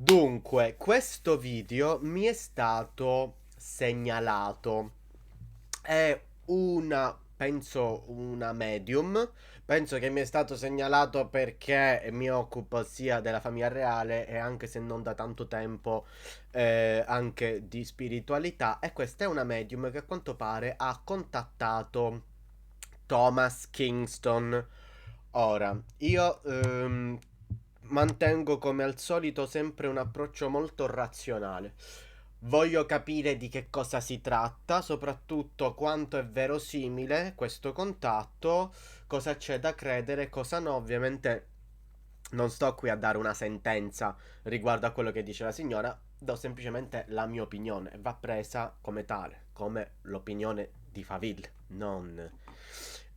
Dunque, questo video mi è stato segnalato. È penso una medium. Penso che mi è stato segnalato perché mi occupo sia della famiglia reale e anche se non da tanto tempo, anche di spiritualità. E questa è una medium che a quanto pare ha contattato Thomas Kingston. Ora, io mantengo come al solito sempre un approccio molto razionale. Voglio capire di che cosa si tratta, soprattutto quanto è verosimile questo contatto, cosa c'è da credere, cosa no. Ovviamente non sto qui a dare una sentenza riguardo a quello che dice la signora, do semplicemente la mia opinione e va presa come tale, come l'opinione di Favíl, non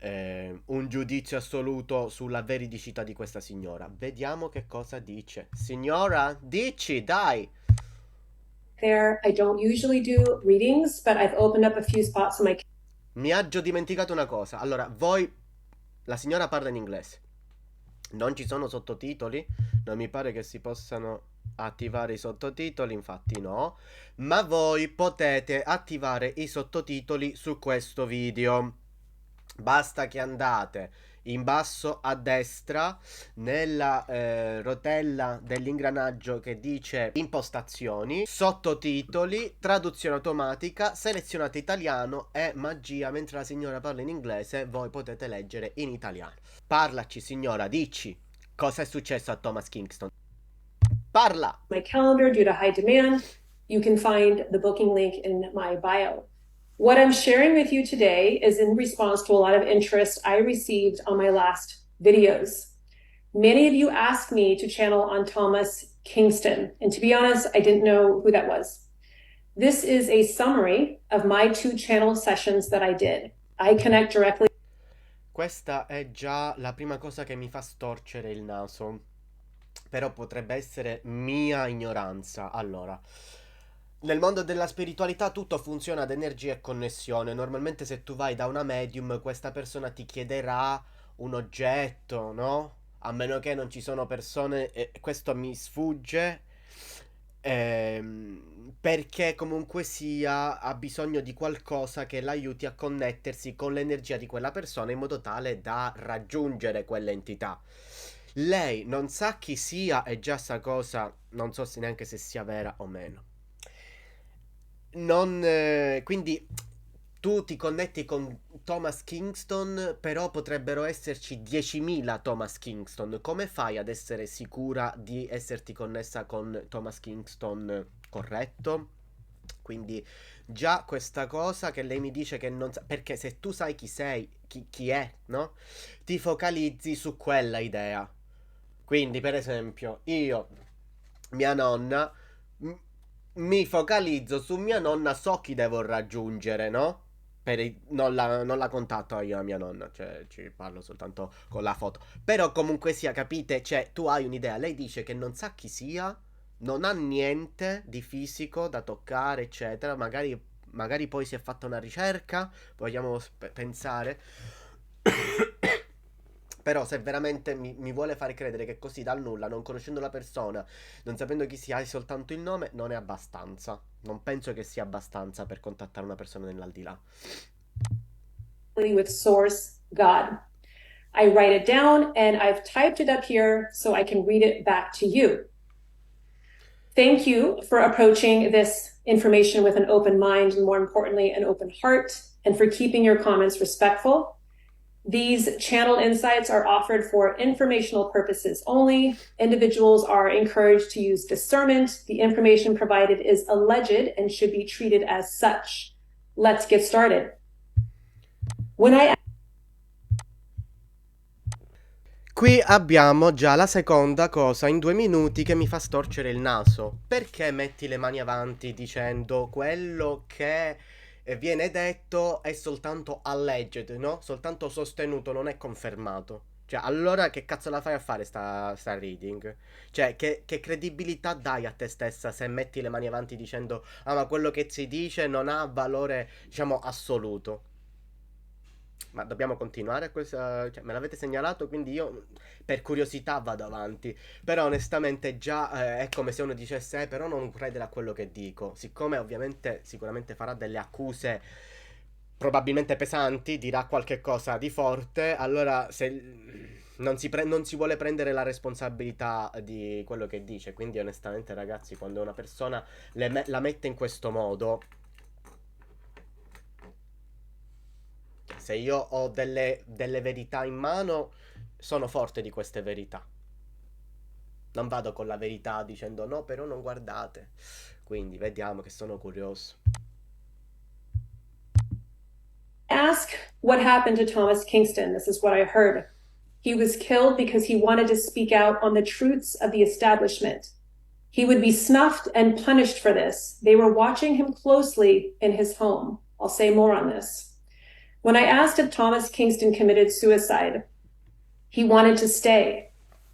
un giudizio assoluto sulla veridicità di questa signora. Vediamo che cosa dice. Signora, dici, dai! There. I don't usually do readings, but I've opened up a few spots on my. Mi ha già dimenticato una cosa. Allora, voi... La signora parla in inglese. Non ci sono sottotitoli. Non mi pare che si possano attivare i sottotitoli, infatti no. Ma voi potete attivare i sottotitoli su questo video. Basta che andate in basso a destra nella rotella dell'ingranaggio che dice impostazioni, sottotitoli, traduzione automatica, selezionate italiano e magia. Mentre la signora parla in inglese, voi potete leggere in italiano. Parlaci signora, dici cosa è successo a Thomas Kingston. Parla! My calendar due to high demand. You can find the booking link in my bio. What I'm sharing with you today is in response to a lot of interest I received on my last videos. Many of you asked me to channel on Thomas Kingston, and to be honest, I didn't know who that was. This is a summary of my 2 channel sessions that I did. I connect directly. Questa è già la prima cosa che mi fa storcere il naso. Però potrebbe essere mia ignoranza. Allora, nel mondo della spiritualità tutto funziona ad energia e connessione. Normalmente se tu vai da una medium, questa persona ti chiederà un oggetto, no? A meno che non ci sono persone, e questo mi sfugge, perché comunque sia ha bisogno di qualcosa che l'aiuti a connettersi con l'energia di quella persona in modo tale da raggiungere quell'entità. Lei non sa chi sia e già sta cosa non so se neanche se sia vera o meno. Non, quindi tu ti connetti con Thomas Kingston, però potrebbero esserci 10.000 Thomas Kingston. Come fai ad essere sicura di esserti connessa con Thomas Kingston corretto? Quindi già questa cosa che lei mi dice che non sa, perché se tu sai chi sei, chi è, no? Ti focalizzi su quella idea. Quindi, per esempio, io, mia nonna, m- mi focalizzo su mia nonna, so chi devo raggiungere, no? Non la contatto io a mia nonna, cioè ci parlo soltanto con la foto. Però comunque sia, capite? Cioè, tu hai un'idea, lei dice che non sa chi sia, non ha niente di fisico da toccare, eccetera. Magari poi si è fatta una ricerca, vogliamo pensare. Però se veramente mi vuole fare credere che così dal nulla, non conoscendo la persona, non sapendo chi sia, hai soltanto il nome, non è abbastanza. Non penso che sia abbastanza per contattare una persona nell'aldilà. With source God. I write it down and I've typed it up here so I can read it back to you. Thank you for approaching this information with an open mind and, more importantly, an open heart, and for keeping your comments respectful. These channel insights are offered for informational purposes only. Individuals are encouraged to use discernment. The information provided is alleged and should be treated as such. Let's get started. When I Qui abbiamo già la seconda cosa in 2 minuti che mi fa storcere il naso. Perché metti le mani avanti dicendo quello che viene detto è soltanto alleged, no? Soltanto sostenuto, non è confermato. Cioè, allora che cazzo la fai a fare sta reading? Cioè, che credibilità dai a te stessa se metti le mani avanti dicendo ah, ma quello che si dice non ha valore, diciamo, assoluto? Ma dobbiamo continuare a questa... Cioè, me l'avete segnalato, quindi io per curiosità vado avanti. Però onestamente già è come se uno dicesse, però non credere a quello che dico. Siccome ovviamente sicuramente farà delle accuse probabilmente pesanti, dirà qualche cosa di forte, allora se non si vuole prendere la responsabilità di quello che dice. Quindi onestamente ragazzi, quando una persona la mette in questo modo... Se io ho delle verità in mano, sono forte di queste verità. Non vado con la verità dicendo no, però non guardate. Quindi vediamo che sono curioso. Ask what happened to Thomas Kingston. This is what I heard. He was killed because he wanted to speak out on the truths of the establishment. He would be snuffed and punished for this. They were watching him closely in his home. I'll say more on this. When I asked if Thomas Kingston committed suicide, he wanted to stay.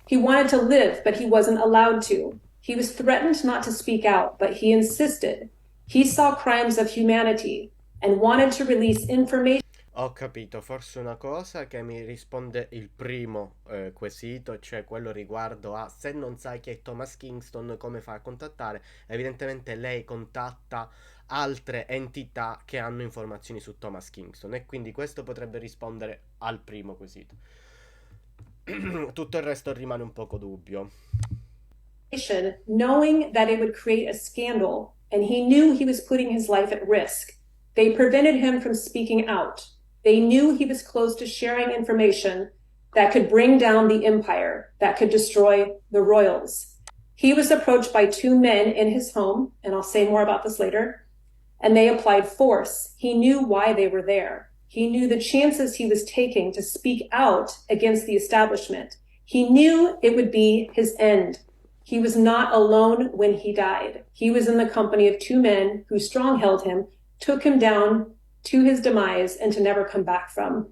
He wanted to live, but he wasn't allowed to. He was threatened not to speak out, but he insisted. He saw crimes of humanity and wanted to release information. Ho capito, forse una cosa che mi risponde il primo quesito, cioè quello riguardo a se non sai chi è Thomas Kingston, come fai a contattare? Evidentemente lei contatta altre entità che hanno informazioni su Thomas Kingston e quindi questo potrebbe rispondere al primo quesito. Tutto il resto rimane un poco dubbio. Knowing that it would create a scandal, and he knew he was putting his life at risk. They prevented him from speaking out. They knew he was close to sharing information that could bring down the empire, that could destroy the royals. He was approached by two men in his home, and I'll say more about this later, and they applied force. He knew why they were there. He knew the chances he was taking to speak out against the establishment. He knew it would be his end. He was not alone when he died. He was in the company of two men who strong held him, took him down to his demise and to never come back from.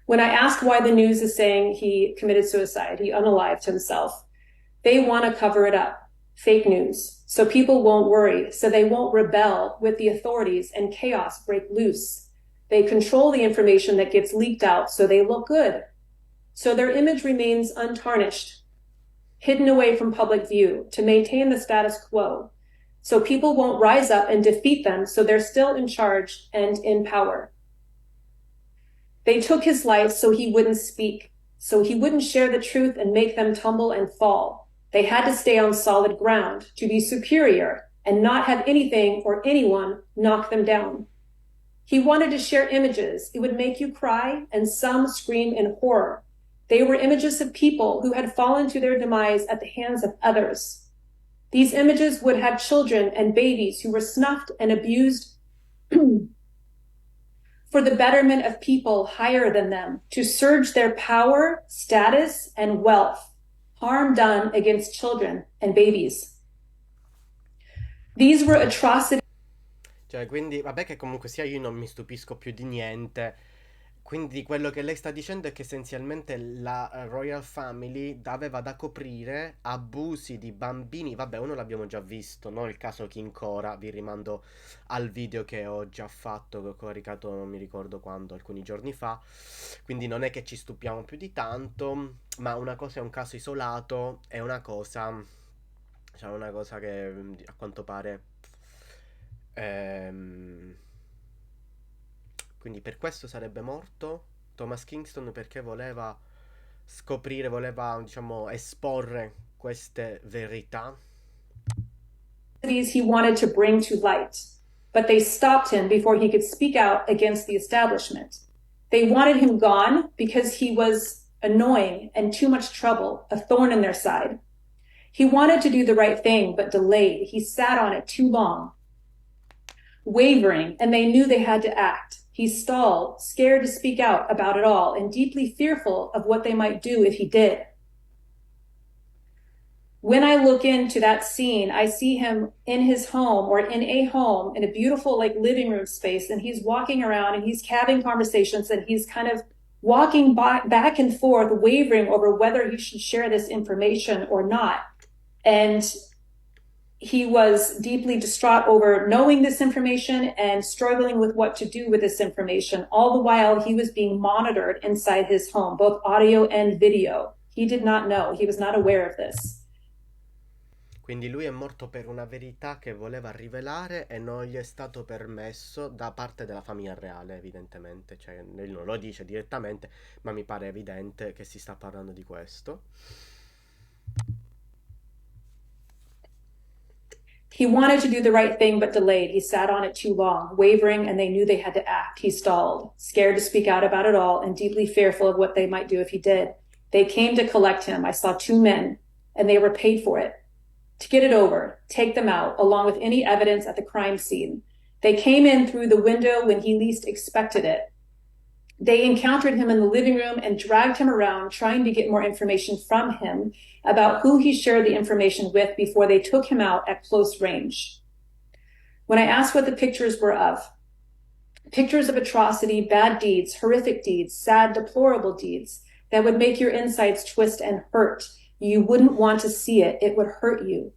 When I asked why the news is saying he committed suicide, he unalived himself, they want to cover it up. Fake news. So people won't worry, so they won't rebel with the authorities and chaos break loose. They control the information that gets leaked out so they look good. So their image remains untarnished, hidden away from public view to maintain the status quo. So people won't rise up and defeat them, so they're still in charge and in power. They took his life so he wouldn't speak, so he wouldn't share the truth and make them tumble and fall. They had to stay on solid ground to be superior and not have anything or anyone knock them down. He wanted to share images. It would make you cry, and some scream in horror. They were images of people who had fallen to their demise at the hands of others. These images would have children and babies who were snuffed and abused for the betterment of people higher than them, to surge their power, status, and wealth, harm done against children and babies. These were atrocities. Cioè, quindi, vabbè che comunque sia io non mi stupisco più di niente. Quindi quello che lei sta dicendo è che essenzialmente la Royal Family aveva da coprire abusi di bambini. Vabbè, uno l'abbiamo già visto, no? Il caso King Cora, vi rimando al video che ho già fatto, che ho caricato non mi ricordo quando, alcuni giorni fa. Quindi non è che ci stupiamo più di tanto, ma una cosa è un caso isolato e una cosa, diciamo, una cosa che a quanto pare... Ehm, quindi per questo sarebbe morto Thomas Kingston perché voleva scoprire, voleva, diciamo, esporre queste verità. He wanted to bring to light, but they stopped him before he could speak out against the establishment. They wanted him gone because he was annoying and too much trouble, a thorn in their side. He wanted to do the right thing, but delayed. He sat on it too long, wavering, and they knew they had to act. He stalled, scared to speak out about it all, and deeply fearful of what they might do if he did. When I look into that scene, I see him in his home or in a home in a beautiful like living room space, and he's walking around and he's having conversations and he's kind of walking back and forth, wavering over whether he should share this information or not. And he was deeply distraught over knowing this information and struggling with what to do with this information. All the while, he was being monitored inside his home, both audio and video. He did not know, he was not aware of this. Quindi lui è morto per una verità che voleva rivelare e non gli è stato permesso da parte della famiglia reale, evidentemente. Cioè, lui non lo dice direttamente, ma mi pare evidente che si sta parlando di questo. He wanted to do the right thing, but delayed. He sat on it too long, wavering, and they knew they had to act. He stalled, scared to speak out about it all, and deeply fearful of what they might do if he did. They came to collect him. I saw two men, and they were paid for it. To get it over, take them out, along with any evidence at the crime scene. They came in through the window when he least expected it. They encountered him in the living room and dragged him around, trying to get more information from him about who he shared the information with before they took him out at close range. When I asked what the pictures were of, pictures of atrocity, bad deeds, horrific deeds, sad, deplorable deeds that would make your insides twist and hurt. You wouldn't want to see it. It would hurt you.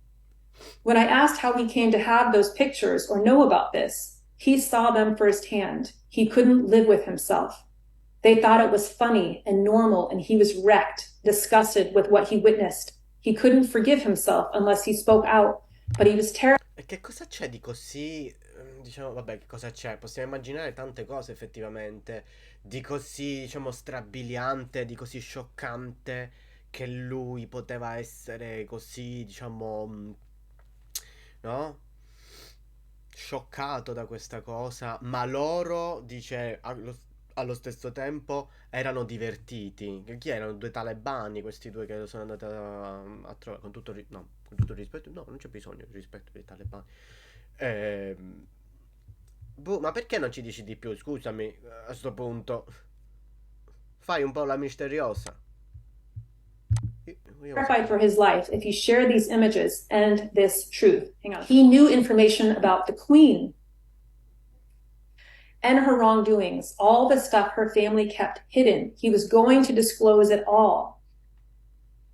When I asked how he came to have those pictures or know about this, he saw them firsthand. He couldn't live with himself. They thought it was funny and normal, and he was wrecked, disgusted with what he witnessed. He couldn't forgive himself unless he spoke out, but he was terrified. E che cosa c'è di così, diciamo, vabbè, che cosa c'è? Possiamo immaginare tante cose effettivamente, di così, diciamo, strabiliante, di così scioccante, che lui poteva essere così, diciamo, no? Scioccato da questa cosa, ma loro, dice, allo stesso tempo erano divertiti. Che chi erano? Due talebani, questi due che sono andati a trovare, con tutto, no, con tutto il rispetto, no, non c'è bisogno di rispetto dei talebani. Ehm, boh, ma perché non ci dici di più? Scusami, a sto punto. Fai un po' la misteriosa. Io For his life if he shared these images and this truth. Hang on. He knew information about the queen and her wrongdoings, all the stuff her family kept hidden. He was going to disclose it all.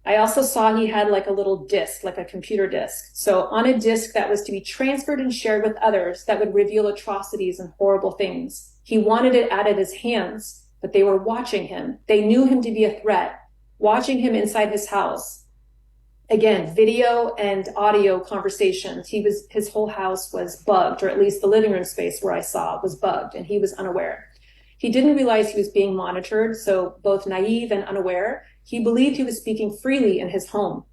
I also saw he had like a little disc, like a computer disc. So on a disc that was to be transferred and shared with others that would reveal atrocities and horrible things. He wanted it out of his hands, but they were watching him. They knew him to be a threat, watching him inside his house. Again, video and audio conversations. His whole house was bugged, or at least the living room space where I saw was bugged, and he was unaware. He didn't realize he was being monitored, so both naive and unaware, he believed he was speaking freely in his home.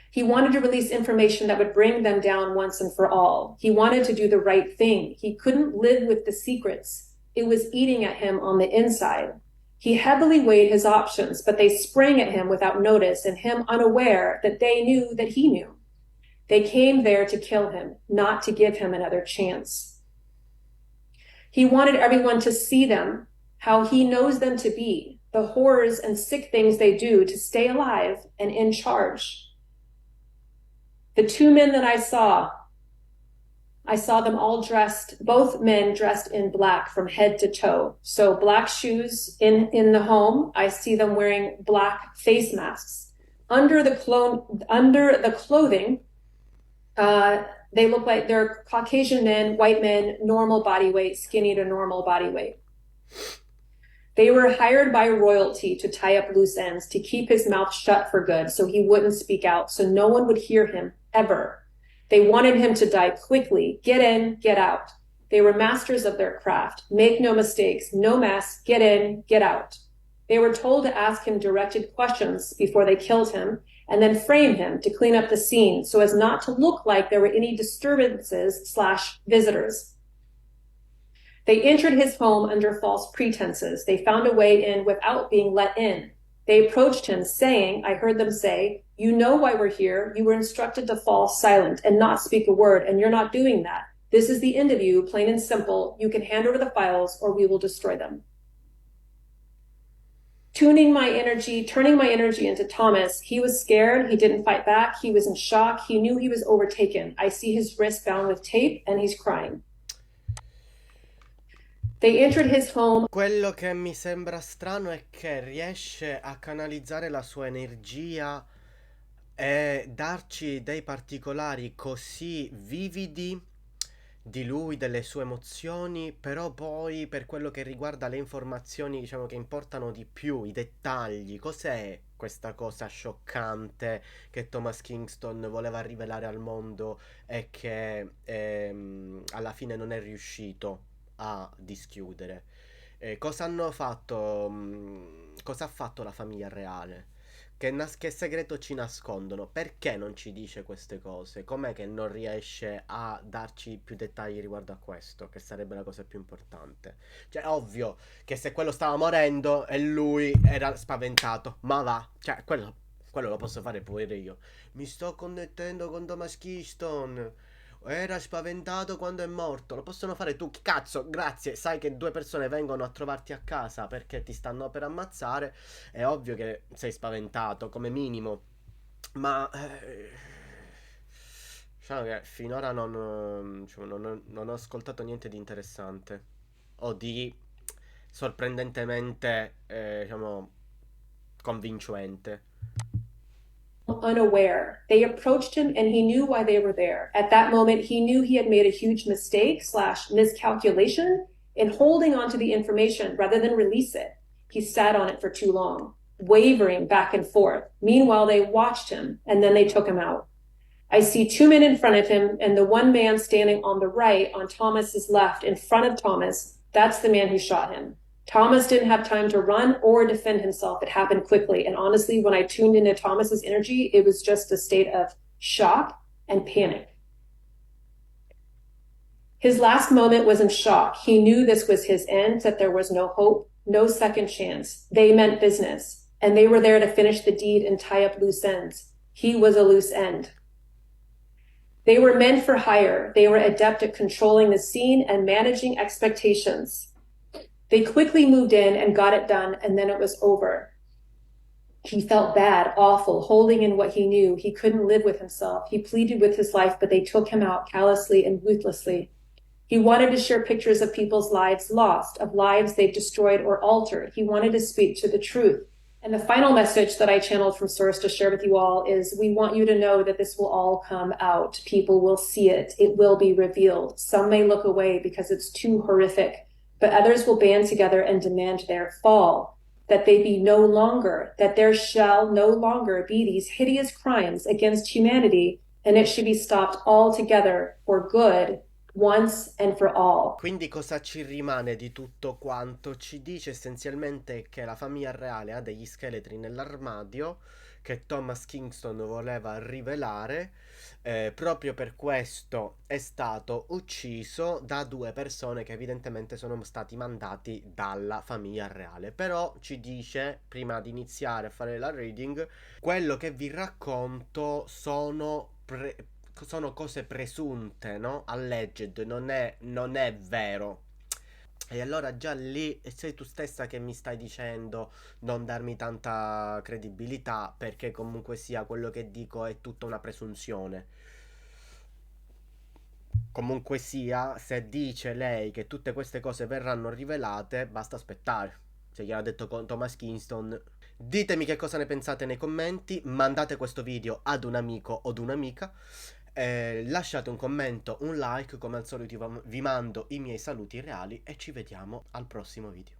He wanted to release information that would bring them down once and for all. He wanted to do the right thing. He couldn't live with the secrets. It was eating at him on the inside. He heavily weighed his options, but they sprang at him without notice, and him unaware that they knew that he knew. They came there to kill him, not to give him another chance. He wanted everyone to see them, how he knows them to be, the horrors and sick things they do to stay alive and in charge. The two men that I saw them all dressed, both men dressed in black from head to toe. So black shoes in the home. I see them wearing black face masks. Under the clothing, they look like they're Caucasian men, white men, normal body weight, skinny to normal body weight. They were hired by royalty to tie up loose ends, to keep his mouth shut for good so he wouldn't speak out, so no one would hear him ever. They wanted him to die quickly. Get in, get out. They were masters of their craft. Make no mistakes. No mess. Get in, get out. They were told to ask him directed questions before they killed him, and then frame him to clean up the scene so as not to look like there were any disturbances/visitors. They entered his home under false pretenses. They found a way in without being let in. They approached him saying, I heard them say, you know why we're here. You were instructed to fall silent and not speak a word, and you're not doing that. This is the end of you, plain and simple. You can hand over the files or we will destroy them. Turning my energy into Thomas. He was scared. He didn't fight back. He was in shock. He knew he was overtaken. I see his wrist bound with tape and he's crying. They entered his home. Quello che mi sembra strano è che riesce a canalizzare la sua energia e darci dei particolari così vividi di lui, delle sue emozioni, però poi per quello che riguarda le informazioni, diciamo che importano di più, i dettagli, cos'è questa cosa scioccante che Thomas Kingston voleva rivelare al mondo e che alla fine non è riuscito a dischiudere? Cosa hanno fatto? Cosa ha fatto la famiglia reale? Che segreto ci nascondono? Perché non ci dice queste cose? Com'è che non riesce a darci più dettagli riguardo a questo? Che sarebbe la cosa più importante. Cioè, ovvio che se quello stava morendo e lui era spaventato, ma va, cioè, quello lo posso fare pure io. Mi sto connettendo con Thomas Keystone. Era spaventato quando è morto. Lo possono fare tu. Chi cazzo, grazie. Sai che due persone vengono a trovarti a casa perché ti stanno per ammazzare. È ovvio che sei spaventato, come minimo. Ma diciamo che finora non ho ascoltato niente di interessante. O di sorprendentemente, diciamo, convincente. Unaware. They approached him and he knew why they were there. At that moment, he knew he had made a huge mistake slash miscalculation in holding on to the information rather than release it. He sat on it for too long, wavering back and forth. Meanwhile, they watched him and then they took him out. I see two men in front of him, and the one man standing on the right, on Thomas's left, in front of Thomas, that's the man who shot him. Thomas didn't have time to run or defend himself. It happened quickly. And honestly, when I tuned into Thomas's energy, it was just a state of shock and panic. His last moment was in shock. He knew this was his end, that there was no hope, no second chance. They meant business, and they were there to finish the deed and tie up loose ends. He was a loose end. They were meant for hire. They were adept at controlling the scene and managing expectations. They quickly moved in and got it done, and then it was over. He felt bad, awful, holding in what he knew. He couldn't live with himself. He pleaded with his life, but they took him out callously and ruthlessly. He wanted to share pictures of people's lives lost, of lives they've destroyed or altered. He wanted to speak to the truth. And the final message that I channeled from Source to share with you all is we want you to know that this will all come out. People will see it. It will be revealed. Some may look away because it's too horrific, but others will band together and demand their fall, that they be no longer, that there shall no longer be these hideous crimes against humanity, and it should be stopped altogether for good once and for all. Quindi cosa ci rimane di tutto quanto? Ci dice essenzialmente che la famiglia reale ha degli scheletri nell'armadio che Thomas Kingston voleva rivelare, proprio per questo è stato ucciso da due persone che evidentemente sono stati mandati dalla famiglia reale. Però ci dice, prima di iniziare a fare la reading, quello che vi racconto sono cose presunte, no? Alleged, non è vero. E allora già lì sei tu stessa che mi stai dicendo non darmi tanta credibilità perché comunque sia quello che dico è tutta una presunzione. Comunque sia, se dice lei che tutte queste cose verranno rivelate, basta aspettare. Se gliel'ha detto con Thomas Kingston. Ditemi che cosa ne pensate nei commenti, mandate questo video ad un amico o ad un'amica, lasciate un commento, un like, come al solito vi mando i miei saluti reali e ci vediamo al prossimo video.